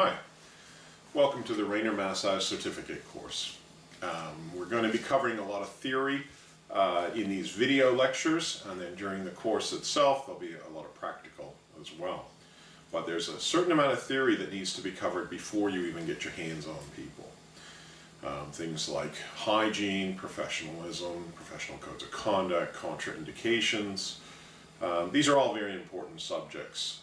Hi, welcome to the Raynor Massage Certificate Course. We're going to be covering a lot of theory in these video lectures, and then during the course itself there'll be a lot of practical as well. But there's a certain amount of theory that needs to be covered before you even get your hands on people. Things like hygiene, professionalism, professional codes of conduct, contraindications. These are all very important subjects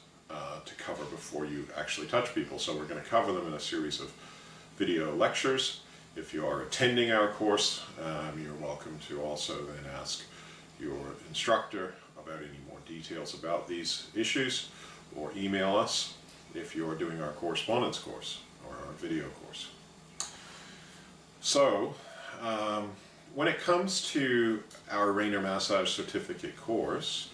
to cover before you actually touch people. So we're going to cover them in a series of video lectures. If you are attending our course, you're welcome to also then ask your instructor about any more details about these issues, or email us if you're doing our correspondence course or our video course. So, when it comes to our Raynor Massage Certificate course,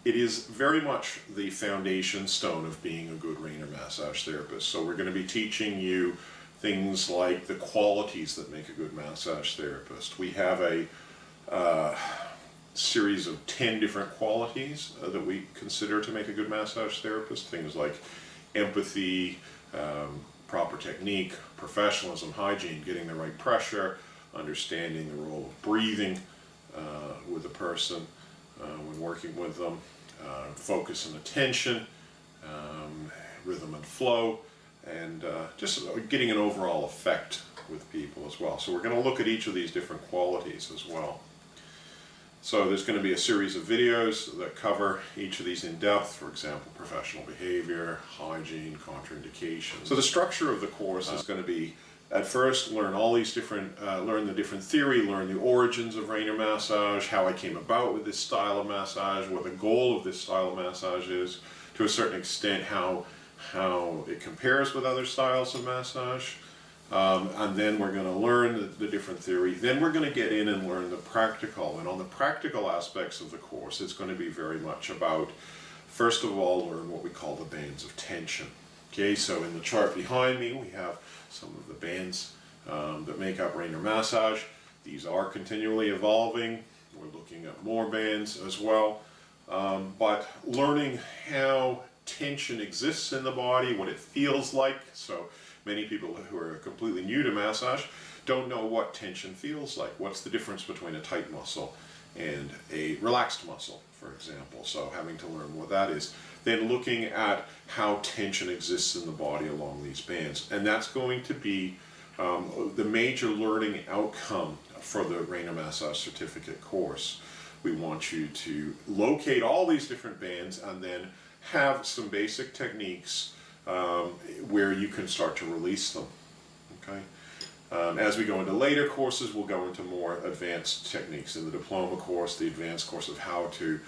it is very much the foundation stone of being a good Raynor massage therapist. So we're going to be teaching you things like the qualities that make a good massage therapist. We have a series of 10 different qualities that we consider to make a good massage therapist. Things like empathy, proper technique, professionalism, hygiene, getting the right pressure, understanding the role of breathing with a person when working with them, focus and attention, rhythm and flow, and just getting an overall effect with people as well. So we're going to look at each of these different qualities as well. So there's going to be a series of videos that cover each of these in depth, for example, professional behavior, hygiene, contraindications. So the structure of the course is going to be, at first, learn all these different, learn the different theory, learn the origins of Raynor massage, how I came about with this style of massage, what the goal of this style of massage is, to a certain extent how it compares with other styles of massage. And then we're going to learn the different theory. Then we're going to get in and learn the practical. And on the practical aspects of the course, it's going to be very much about, first of all, learn what we call the bands of tension. Okay, so in the chart behind me, we have some of the bands that make up Raynor massage. These are continually evolving. We're looking at more bands as well. But learning how tension exists in the body, what it feels like. So many people who are completely new to massage don't know what tension feels like. What's the difference between a tight muscle and a relaxed muscle, for example? So having to learn what that is. Then looking at how tension exists in the body along these bands. And that's going to be the major learning outcome for the Raynor Massage Certificate course. We want you to locate all these different bands and then have some basic techniques where you can start to release them. Okay. As we go into later courses, we'll go into more advanced techniques in the diploma course, the advanced course of how to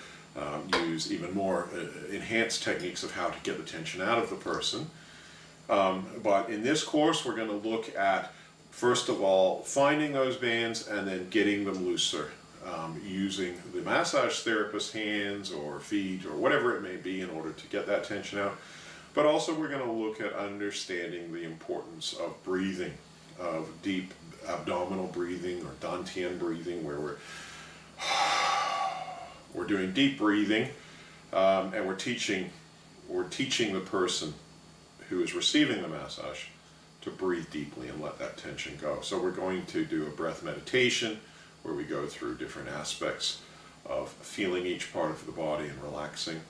use even more enhanced techniques of how to get the tension out of the person. But in this course, we're going to look at, first of all, finding those bands and then getting them looser, using the massage therapist's hands or feet or whatever it may be in order to get that tension out. But also we're going to look at understanding the importance of breathing, of deep abdominal breathing or Dantian breathing, where we're doing deep breathing, and we're teaching the person who is receiving the massage to breathe deeply and let that tension go. So we're going to do a breath meditation where we go through different aspects of feeling each part of the body and relaxing,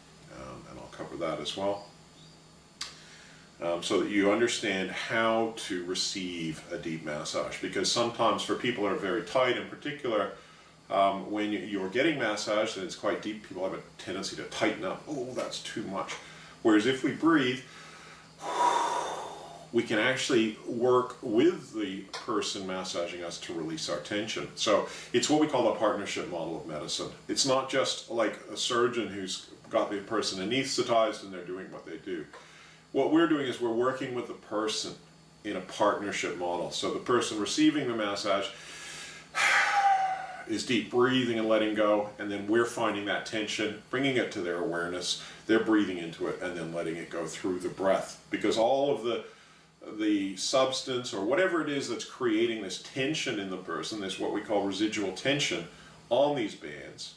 and I'll cover that as well. So that you understand how to receive a deep massage, because sometimes for people that are very tight in particular, when you're getting massaged and it's quite deep, people have a tendency to tighten up. Oh, that's too much. Whereas if we breathe, we can actually work with the person massaging us to release our tension. So it's what we call a partnership model of medicine. It's not just like a surgeon who's got the person anesthetized and they're doing what they do. What we're doing is we're working with the person in a partnership model. So the person receiving the massage is deep breathing and letting go, and then we're finding that tension, bringing it to their awareness, they're breathing into it, and then letting it go through the breath. Because all of the substance or whatever it is that's creating this tension in the person, this what we call residual tension on these bands,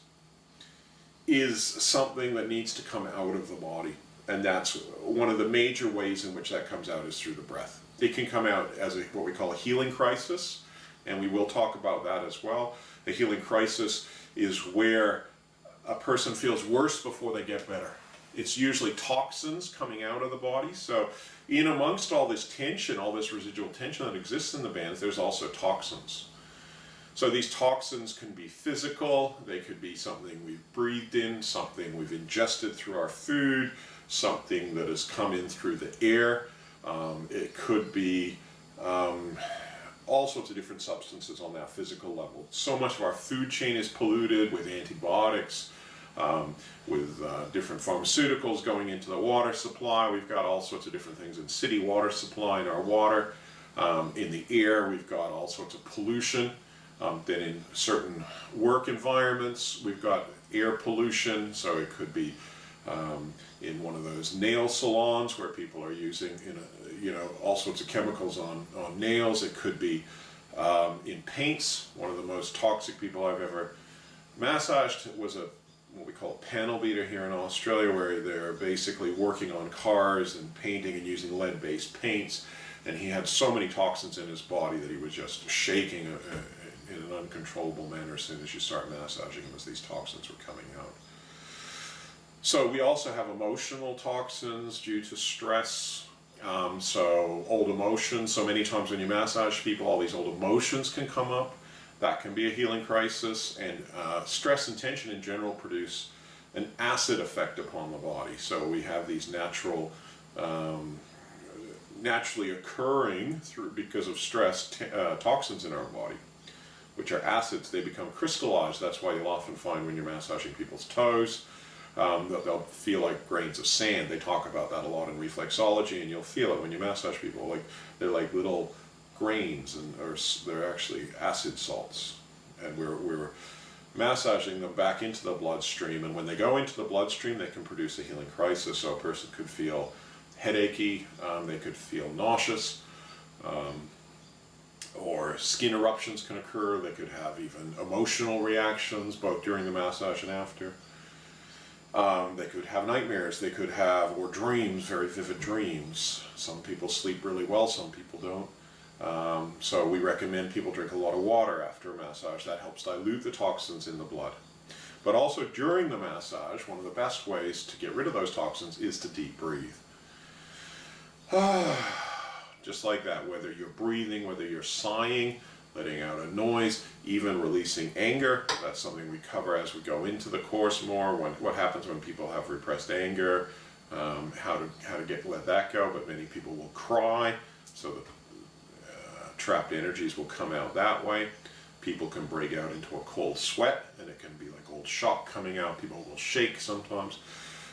is something that needs to come out of the body. And that's one of the major ways in which that comes out is through the breath. It can come out as what we call a healing crisis, and we will talk about that as well. A healing crisis is where a person feels worse before they get better. It's usually toxins coming out of the body. So in amongst all this tension, all this residual tension that exists in the bands, there's also toxins. So these toxins can be physical, they could be something we've breathed in, something we've ingested through our food, something that has come in through the air. It could be all sorts of different substances on that physical level. So much of our food chain is polluted with antibiotics, with different pharmaceuticals going into the water supply. We've got all sorts of different things in city water supply in our water. In the air, we've got all sorts of pollution. Then in certain work environments, we've got air pollution. So it could be in one of those nail salons where people are using all sorts of chemicals on nails. It could be in paints. One of the most toxic people I've ever massaged was what we call a panel beater here in Australia, where they're basically working on cars and painting and using lead-based paints. And he had so many toxins in his body that he was just shaking in an uncontrollable manner as soon as you start massaging him, as these toxins were coming out. So we also have emotional toxins due to stress. So old emotions. So many times when you massage people, all these old emotions can come up. That can be a healing crisis. And stress and tension in general produce an acid effect upon the body. So we have these naturally occurring because of stress toxins in our body, which are acids. They become crystallized. That's why you'll often find when you're massaging people's toes, they'll feel like grains of sand. They talk about that a lot in reflexology, and you'll feel it when you massage people. Like they're like little grains, or they're actually acid salts. And we're massaging them back into the bloodstream. And when they go into the bloodstream, they can produce a healing crisis. So a person could feel headachy, they could feel nauseous, or skin eruptions can occur. They could have even emotional reactions, both during the massage and after. They could have nightmares, they could have, or dreams, very vivid dreams. Some people sleep really well, some people don't. So we recommend people drink a lot of water after a massage. That helps dilute the toxins in the blood. But also during the massage, one of the best ways to get rid of those toxins is to deep breathe. Just like that, whether you're breathing, whether you're sighing, letting out a noise, even releasing anger. That's something we cover as we go into the course more. What happens when people have repressed anger, how to let that go. But many people will cry, so the trapped energies will come out that way. People can break out into a cold sweat, and it can be like old shock coming out. People will shake sometimes.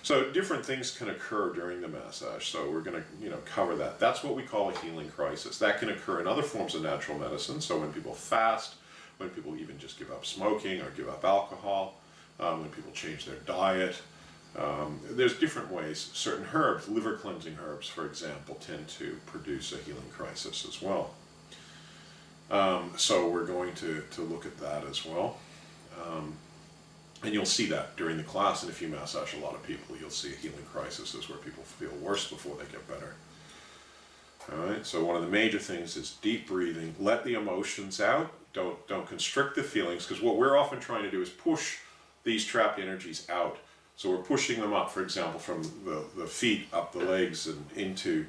So different things can occur during the massage. So we're going to cover that. That's what we call a healing crisis. That can occur in other forms of natural medicine. So when people fast, when people even just give up smoking or give up alcohol, when people change their diet. There's different ways. Certain herbs, liver cleansing herbs, for example, tend to produce a healing crisis as well. So we're going to look at that as well. And you'll see that during the class, and if you massage a lot of people, you'll see a healing crisis is where people feel worse before they get better. All right, so one of the major things is deep breathing. Let the emotions out. Don't constrict the feelings, because what we're often trying to do is push these trapped energies out. So we're pushing them up, for example, from the feet up the legs and into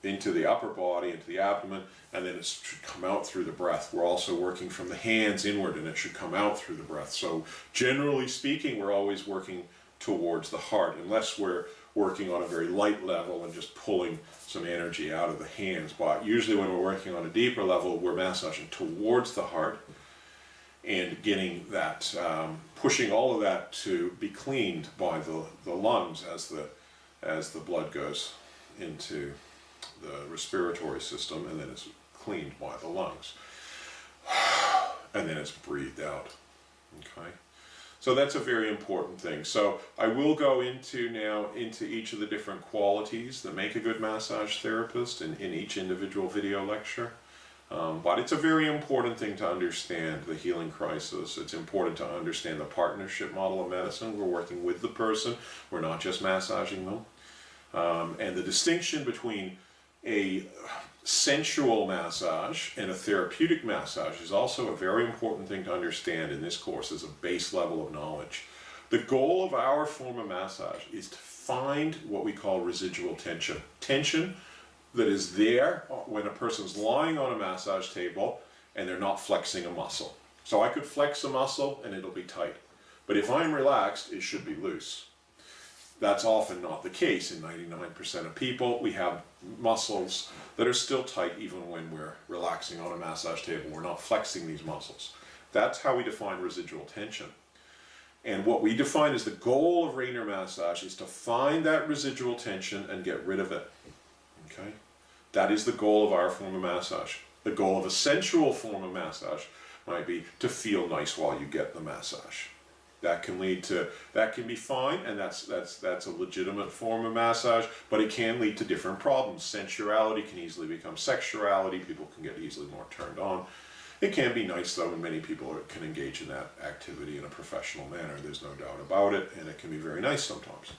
the upper body, into the abdomen, and then it should come out through the breath. We're also working from the hands inward, and it should come out through the breath. So generally speaking, we're always working towards the heart, unless we're working on a very light level and just pulling some energy out of the hands. But usually when we're working on a deeper level, we're massaging towards the heart and getting that, pushing all of that to be cleaned by the lungs as the blood goes into the respiratory system, and then it's cleaned by the lungs, and then it's breathed out. Okay, so that's a very important thing. So I will go into each of the different qualities that make a good massage therapist in each individual video lecture. But it's a very important thing to understand the healing crisis. It's important to understand the partnership model of medicine. We're working with the person. We're not just massaging them. And the distinction between a sensual massage and a therapeutic massage is also a very important thing to understand in this course as a base level of knowledge. The goal of our form of massage is to find what we call residual tension. Tension that is there when a person's lying on a massage table and they're not flexing a muscle. So I could flex a muscle and it'll be tight. But if I'm relaxed, it should be loose. That's often not the case. In 99% of people, we have muscles that are still tight even when we're relaxing on a massage table. We're not flexing these muscles. That's how we define residual tension. And what we define as the goal of Raynor massage is to find that residual tension and get rid of it. Okay? That is the goal of our form of massage. The goal of a sensual form of massage might be to feel nice while you get the massage. That can be fine, and that's a legitimate form of massage, but it can lead to different problems. Sensuality can easily become sexuality. People can get easily more turned on. It can be nice though, and many people can engage in that activity in a professional manner. There's no doubt about it, and it can be very nice sometimes.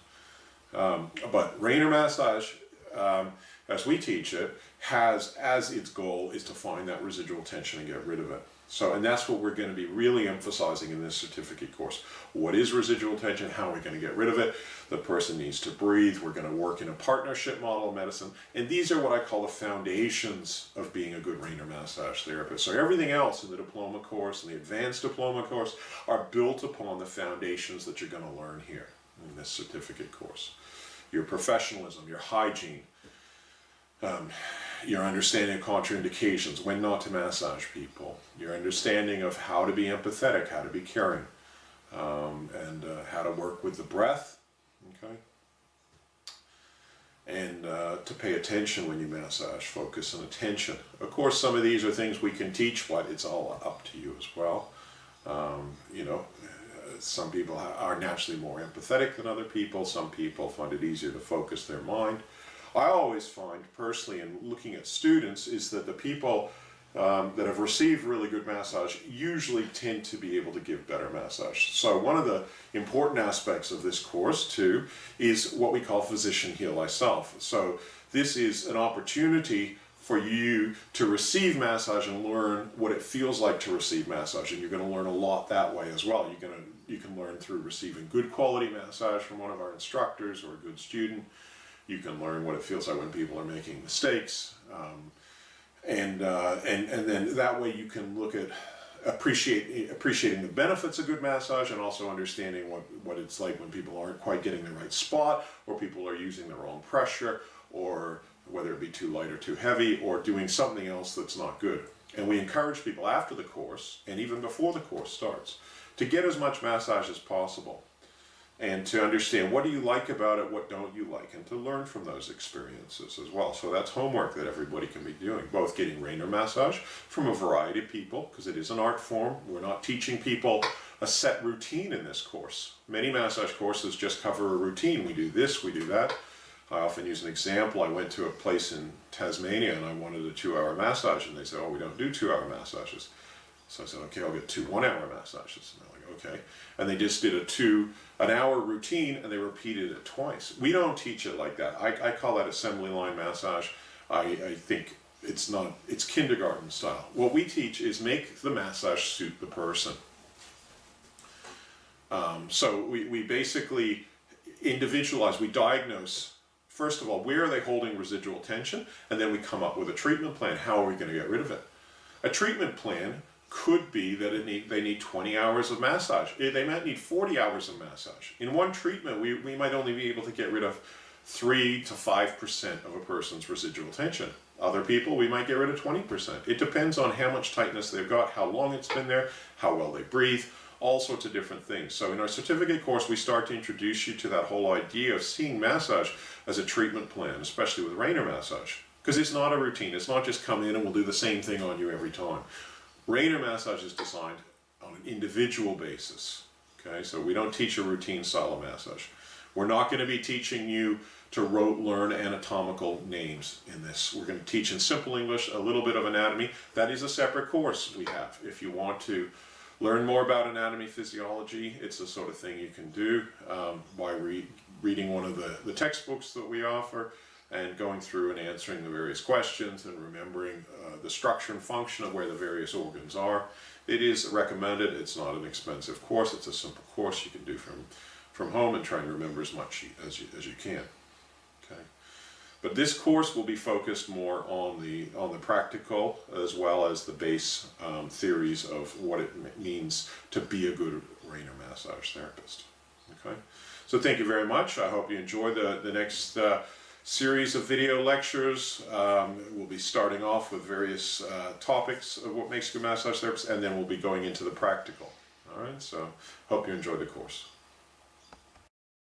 But Raynor massage, as we teach it, has as its goal is to find that residual tension and get rid of it. So, and that's what we're going to be really emphasizing in this certificate course. What is residual tension? How are we going to get rid of it? The person needs to breathe. We're going to work in a partnership model of medicine. And these are what I call the foundations of being a good Raynor massage therapist. So everything else in the diploma course and the advanced diploma course are built upon the foundations that you're going to learn here in this certificate course. Your professionalism, your hygiene, your understanding of contraindications, when not to massage people, your understanding of how to be empathetic, how to be caring, and how to work with the breath, okay? And to pay attention when you massage, focus and attention. Of course, some of these are things we can teach, but it's all up to you as well. Some people are naturally more empathetic than other people. Some people find it easier to focus their mind. I always find personally in looking at students is that the people that have received really good massage usually tend to be able to give better massage. So one of the important aspects of this course too is what we call physician heal thyself. So this is an opportunity for you to receive massage and learn what it feels like to receive massage, and you're going to learn a lot that way as well. You can learn through receiving good quality massage from one of our instructors or a good student. You can learn what it feels like when people are making mistakes, and then that way you can look at appreciating the benefits of good massage and also understanding what it's like when people aren't quite getting the right spot, or people are using the wrong pressure, or whether it be too light or too heavy, or doing something else that's not good. And we encourage people after the course, and even before the course starts, to get as much massage as possible, and to understand what do you like about it, what don't you like, and to learn from those experiences as well. So that's homework that everybody can be doing, both getting Raynor massage from a variety of people, because it is an art form. We're not teaching people a set routine in this course. Many massage courses just cover a routine. We do this, we do that. I often use an example. I went to a place in Tasmania and I wanted a 2-hour massage, and they said, oh, we don't do 2-hour massages. So I said, okay, I'll get 2 1-hour massages. And they're like, okay. And they just did an hour routine, and they repeated it twice. We don't teach it like that. I call that assembly line massage. I think it's kindergarten style. What we teach is make the massage suit the person. So we basically individualize, we diagnose, first of all, where are they holding residual tension, and then we come up with a treatment plan. How are we going to get rid of it? A treatment plan could be that they need 20 hours of massage. They might need 40 hours of massage. In one treatment, we might only be able to get rid of 3 to 5% of a person's residual tension. Other people, we might get rid of 20%. It depends on how much tightness they've got, how long it's been there, how well they breathe, all sorts of different things. So in our certificate course, we start to introduce you to that whole idea of seeing massage as a treatment plan, especially with Raynor massage. Because it's not a routine. It's not just come in and we'll do the same thing on you every time. Raynor massage is designed on an individual basis. Okay, so we don't teach a routine style of massage. We're not going to be teaching you to learn anatomical names in this. We're going to teach in simple English a little bit of anatomy. That is a separate course we have. If you want to learn more about anatomy, physiology, it's the sort of thing you can do by reading one of the textbooks that we offer and going through and answering the various questions and remembering the structure and function of where the various organs are. It is recommended. It's not an expensive course. It's a simple course you can do from home and try and remember as much as you can. Okay. But this course will be focused more on the practical as well as the base theories of what it means to be a good Raynor massage therapist. Okay. So thank you very much. I hope you enjoy the next series of video lectures. We'll be starting off with various topics of what makes a good massage therapist, and then we'll be going into the practical. All right, so hope you enjoy the course.